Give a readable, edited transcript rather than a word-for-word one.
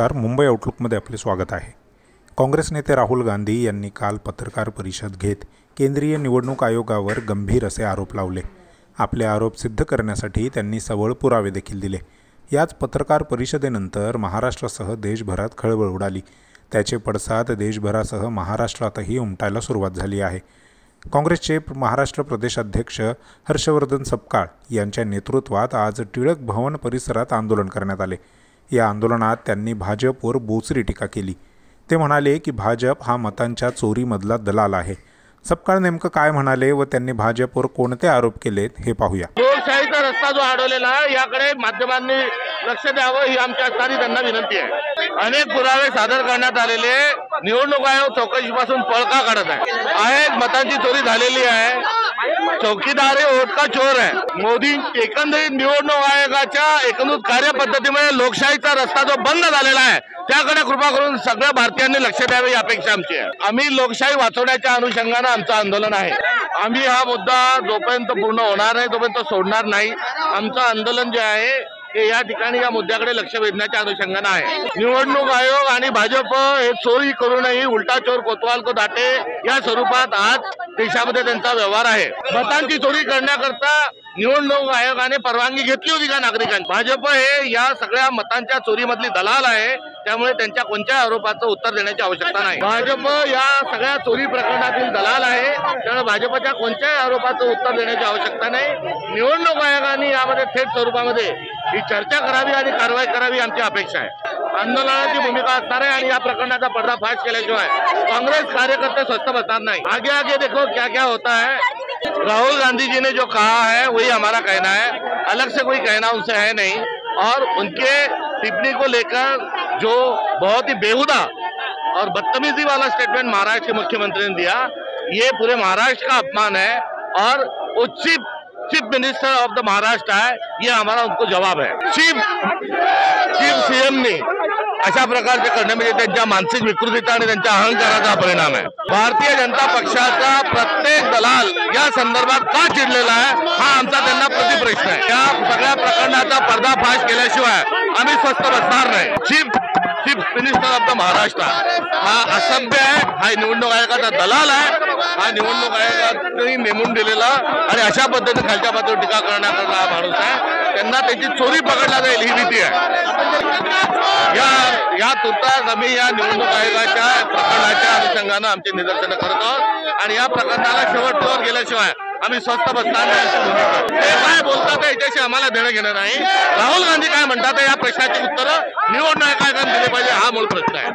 नमस्कार. मुंबई आउटलुकमध्ये आपले स्वागत आहे. काँग्रेस नेते राहुल गांधी यांनी काल पत्रकार परिषद घेत केंद्रीय निवडणूक आयोगावर गंभीर असे आरोप लावले. आपले आरोप सिद्ध करण्यासाठी त्यांनी सबळ पुरावे देखील दिले. याच पत्रकार परिषदेनंतर महाराष्ट्रासह देशभरात खळबळ उडाली. त्याचे पडसाद देशभरासह महाराष्ट्रातही उमटायला सुरुवात झाली आहे. काँग्रेसचे महाराष्ट्र प्रदेशाध्यक्ष हर्षवर्धन सपकाळ यांच्या नेतृत्वात आज टिळक भवन परिसरात आंदोलन करण्यात आले. या आंदोलनात त्यांनी भाजपवर बोचरी टीका केली. ते म्हणाले की भाजप हा मतांच्या चोरीमधला दलाल आहे. सपकाळ नेमकं काय म्हणाले व त्यांनी भाजपवर कोणते आरोप केलेत हे पाहूया. लोकशाहीचा रस्ता जो अडवलेला आहे याकडे माध्यमांनी लक्ष द्यावं ही आमच्या असणारी त्यांना विनंती आहे. अनेक पुरावे सादर करण्यात आलेले निवडणूक आयोग चौकशीपासून पळ का काढत आहे. मतांची चोरी झालेली आहे. चौकीदार हे वोट का चोर आहे. मोदी एकंदरीत निवडणूक आयोगाच्या एकंदरीत कार्यपद्धतीमुळे लोकशाहीचा रस्ता जो बंद झालेला आहे त्याकडे कृपा करून सगळ्या भारतीयांनी लक्ष द्यावे ही अपेक्षा आमची आहे. आम्ही लोकशाही वाचवण्याच्या अनुषंगानं आमचं आंदोलन आहे. आम्ही हा मुद्दा जोपर्यंत पूर्ण होणार नाही तोपर्यंत सोडणार नाही. आमचं आंदोलन जे आहे हे या ठिकाणी या मुद्द्याकडे लक्ष वेधण्याच्या अनुषंगानं आहे. निवडणूक आयोग आणि भाजप हे चोरी करूनही उलटा चोर कोतवाल को दाटे या स्वरूपात आज देशामध्ये त्यांचा व्यवहार आहे. मतांची चोरी करण्याकरता निवडणूक आयोगाने परवानगी घेतली होती का नागरिकांची? भाजप हे या सगळ्या मतांच्या चोरीमधली दलाल आहे. त्यामुळे त्यांच्या कोणत्याही आरोपाचं उत्तर देण्याची आवश्यकता नाही. भाजप या सगळ्या चोरी प्रकरणातील दलाल आहे. त्यामुळे भाजपच्या कोणत्याही आरोपाचं उत्तर देण्याची आवश्यकता नाही. निवडणूक आयोगाने यामध्ये थेट स्वरूपामध्ये ही चर्चा करावी आणि कारवाई करावी आमची अपेक्षा आहे. आंदोलनाची भूमिका असणार आहे आणि या प्रकरणाचा पर्दाफाश केल्याशिवाय कांग्रेस कार्यकर्ते स्वस्थ बसणार नाही. आगे आगे देखो क्या क्या होता है. राहुल गांधी जी ने जो कहा है वही हमारा कहना है. अलग से कोई कहना उनसे है नहीं. और उनके टिप्पणी को लेकर जो बहुत ही बेहुदा और बदतमीजी वाला स्टेटमेंट महाराष्ट्र के मुख्यमंत्री ने दिया, ये पूरे महाराष्ट्र का अपमान है. और वो chief minister of the Maharashtra है, ये हमारा उनको जवाब है. चीफ सीएम ने अशा प्रकारचे करणे म्हणजे त्यांच्या मानसिक विकृतीचा आणि त्यांच्या अहंकाराचा परिणाम आहे. भारतीय जनता पक्षाचा प्रत्येक दलाल या संदर्भात का चिडलेला आहे हा आमचा त्यांना प्रतिप्रश्न आहे. या सगळ्या प्रकरणाचा पर्दाफाश केल्याशिवाय आम्ही स्वस्थ बसणार नाही. Chief minister of the Maharashtra हा असभ्य आहे. हा निवडणूक आयोगाचा दलाल आहे. हा निवडणूक आयोगाने नेमून दिलेला आणि अशा पद्धतीने खालच्या पातळीवर टीका करण्याकरता हा माणूस आहे. त्यांना त्याची चोरी पकडला जाईल ही भीती आहे. या तुर्तास आम्ही या निवडणूक आयोगाच्या प्रकरणाच्या अनुषंगानं आमची निदर्शनं करत आहोत आणि या प्रकरणाला शेवटवर गेल्याशिवाय आम्ही स्वस्थ बसणार नाही. ते काय बोलतात याच्याशी आम्हाला देणं घेणं नाही. राहुल गांधी काय म्हणतात या प्रश्नाची उत्तरं निवडणूक आयोगाने दिली पाहिजे हा मूळ प्रश्न आहे.